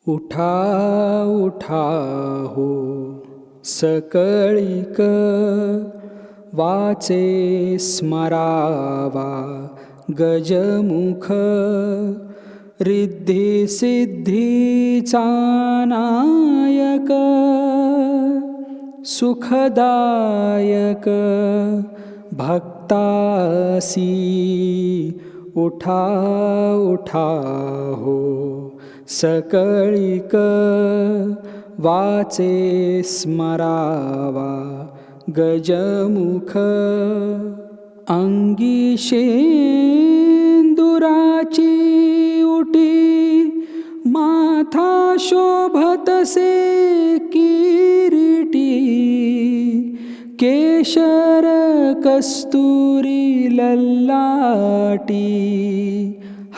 उठा उठा हो सकळीक, वाचे स्मरावा गजमुख. रिद्धी सिद्धीचा नायक, सुखदायक भक्तासी. उठा उठा हो सकळीक, वाचे स्मरावा गजमुख. अंगी शेंदुराची उटी, माथा शोभतसे किरीटी. केशर कस्तुरी ललाटी,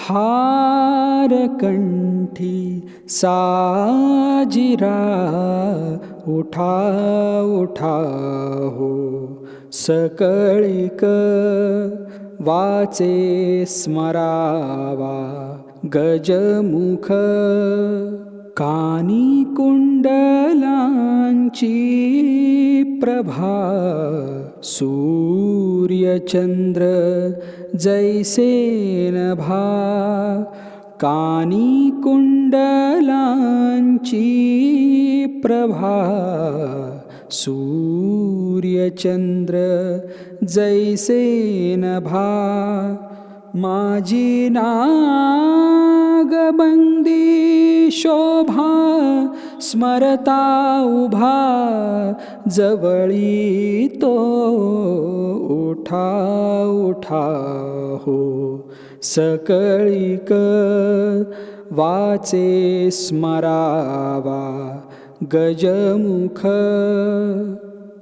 हार कंठी साजिरा. उठा उठा हो सकळीक, वाचे स्मरावा गजमुख. कानी कुंडलांची प्रभा, सूर्यचंद्र जैसे नभा. कानी कुंडलांची प्रभा, सूर्यचंद्र जैसे नभा. माझी नागबंदी शोभा, स्मरता उभा जवळी तो. उठा उठा हो सकळीक, वाचे स्मरावा गजमुख.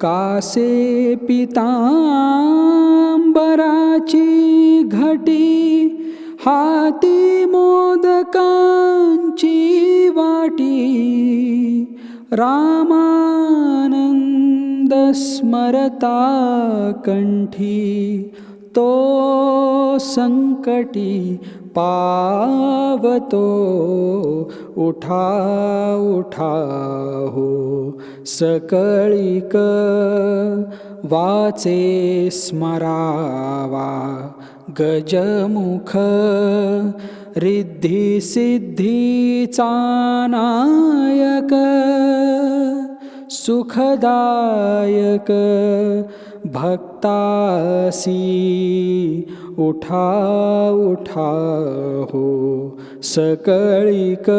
कासे पितांबराची घटी, हाती मोदकांची वाटी. रामानंद स्मरता कंठी, तो संकटी पावतो. उठा उठा हो सकळीक, वाचे स्मरावा गजमुख. रिद्धी सिद्धीचा नायक, सुखदायक भक्तासी. उठा उठा हो सकळीक,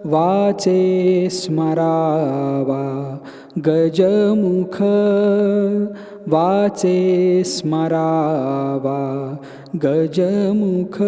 वाचे स्मरावा गजमुख. वाचे स्मरावा गजमुख.